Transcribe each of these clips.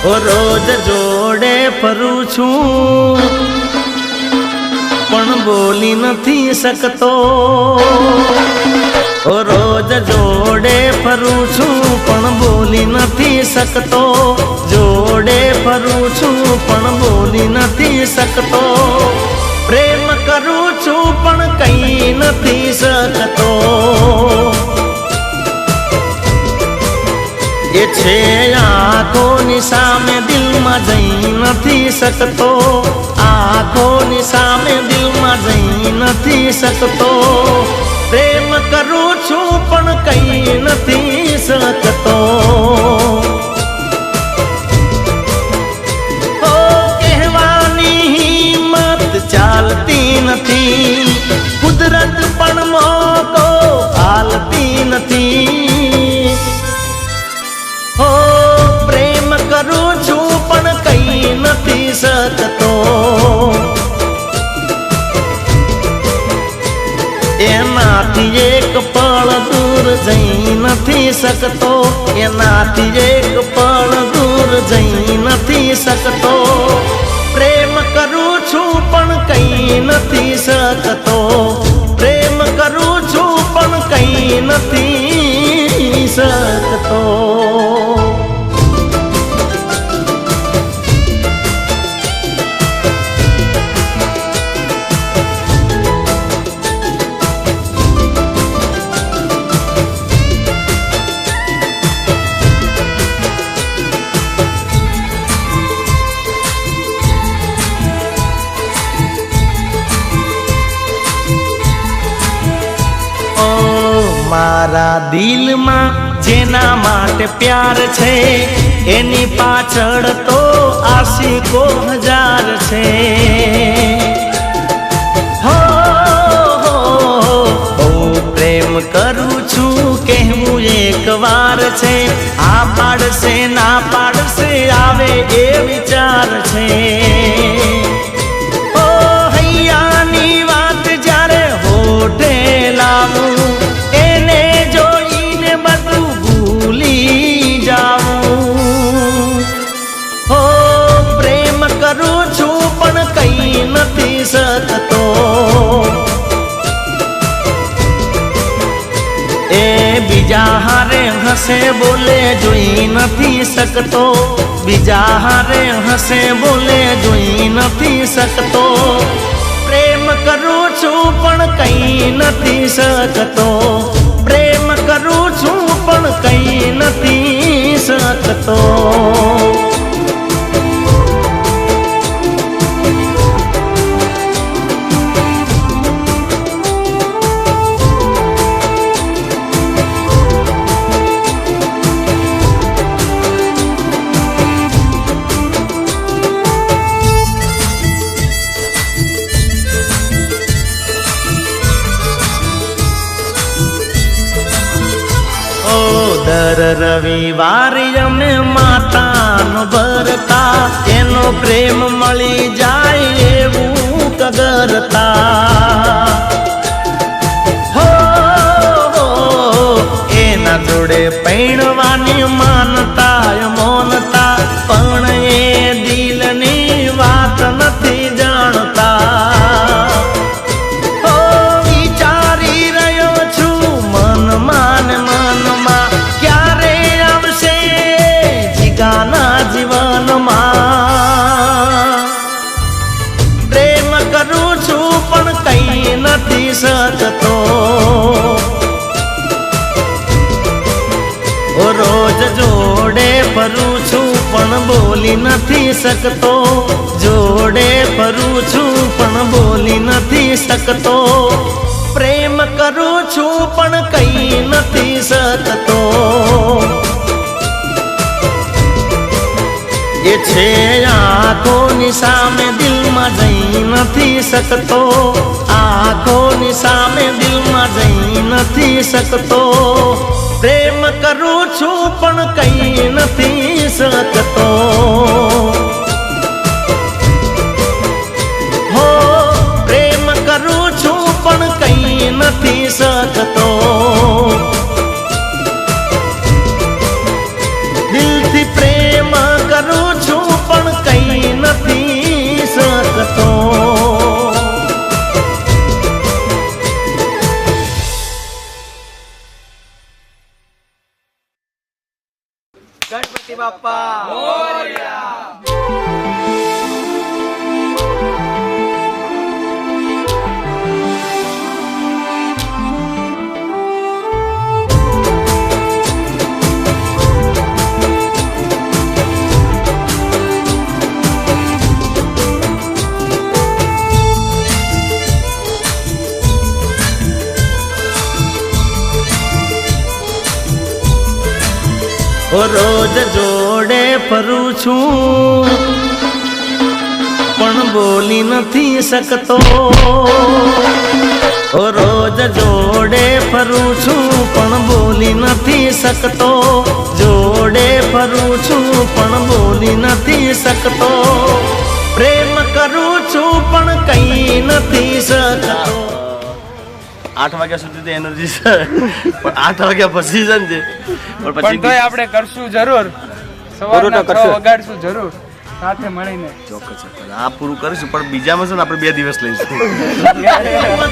રોજ જોડે ફરું છું પણ બોલી નથી શકતો. રોજ જોડે ફરું છું પણ બોલી નથી શકતો. જોડે ફરું છું પણ બોલી નથી શકતો. પ્રેમ કરું છું પણ કઈ નથી શકતો. એ છે આંખોની સામે દિલમાં જઈ નથી શકતો. આંખોની સામે દિલમાં જઈ નથી શકતો. પ્રેમ કરું છું પણ કઈ નથી શકતો. ઓ કહેવાની હિંમત ચાલતી નથી. કુદરત પણ મોકો હાલતી નથી. હો પ્રેમ કરું છું પણ કઈ નથી શકતો. એનાથી એક પળ દૂર જઈ નથી શકતો. એનાથી એક પળ દૂર જઈ નથી શકતો. પ્રેમ કરું છું પણ કઈ નથી શકતો. પ્રેમ કરું છું પણ કઈ નથી શકતો. મારા દિલમાં જેના માટે પ્યાર છે એની પાછળ તો આશિકો હજાર છે. હો બહુ પ્રેમ કરું છું કહેવું એક વાર છે. આ પાડશે ના પાડશે આવે એ વિચાર છે. ઓ હૈયાની વાત જ્યારે હોઠે લાવું નથી શકતો. એ બીજા હારે હસે બોલે જોઈ નથી શકતો. બીજા હારે હસે બોલે જોઈ નથી શકતો. પ્રેમ કરું છું પણ કઈ નથી શકતો. પ્રેમ કરું છું પણ કઈ નથી શકતો. દર રવિવારે અમે માતાનો ભરતા. એનો પ્રેમ મળી જાય એવું કગરતા. હો એના જોડે પૈણવાની માનતા મોનતા. પણ એ દિલની વાત નથી જાણતા. હો વિચારી રહ્યો છું મનમાં ને મનમાં જીવનમાં. પ્રેમ કરું છું પણ કઈ નથી શકતો. રોજ જોડે ફરું છું પણ બોલી નથી શકતો. જોડે ફરું છું પણ બોલી નથી શકતો. પ્રેમ કરું છું પણ કઈ નથી શકતો. એ છે આંખોની સામે દિલમાં જઈ નથી શકતો. આંખોની સામે દિલમાં જઈ નથી શકતો. પ્રેમ કરું છું પણ કઈ નથી શકતો. હો પ્રેમ કરું છું પણ કઈ નથી શકતો. દિલથી પ્રેમ કરું ઓ રોજ જોડે ફરું છું પણ બોલી નથી શકતો ઓ રોજ જોડે ફરું છું પણ બોલી નથી શકતો જોડે ફરું છું પણ બોલી નથી શકતો પ્રેમ કરું છું પણ કઈ નથી શકતો 8 વાગ્યા સુધી તો એનર્જી છે પણ 8 વાગ્યા પછી છે ને પણ તોય આપણે કરશું જરૂર સવારના 6 વગાડશું જરૂર સાથે મળીને ચોક્કસ આ પૂરું કરીશું પણ બીજામાં છે ને આપણે 2 દિવસ લઈશું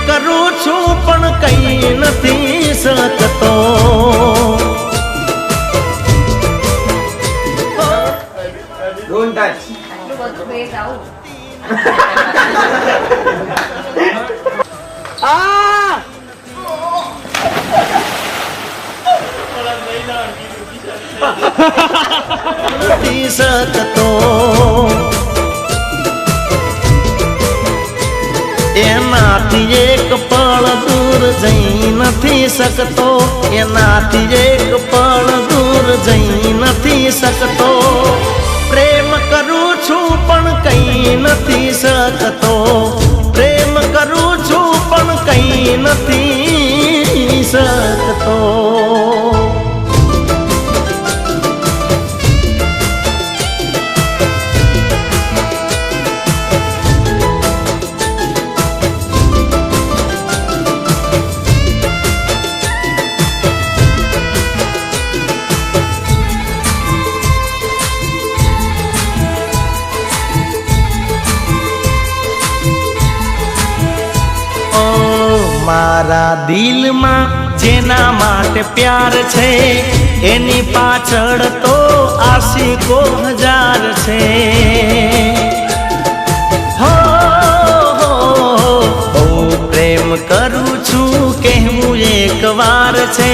કરું છું પણ કઈ નથી શકતો ડોન્ટ ટચ નથી શકતો એનાથી એક પળ દૂર જઈ નથી શકતો એનાથી એક પળ દૂર જઈ નથી શકતો પ્રેમ કરું છું પણ કઈ નથી શકતો પ્રેમ કરું છું પણ કઈ નથી શકતો મારા દિલમાં જેના માટે પ્યાર છે એની પાછળ તો આશિકો હજાર છે હો પ્રેમ કરું છું કહેવું એક વાર છે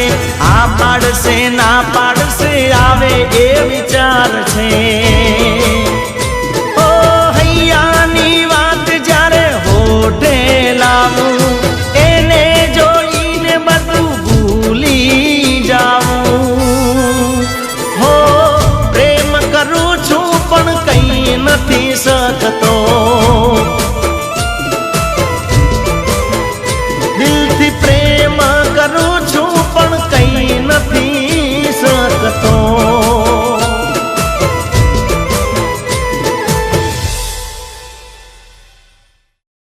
આ પાડશે ના પાડશે આવે એ વિચાર છે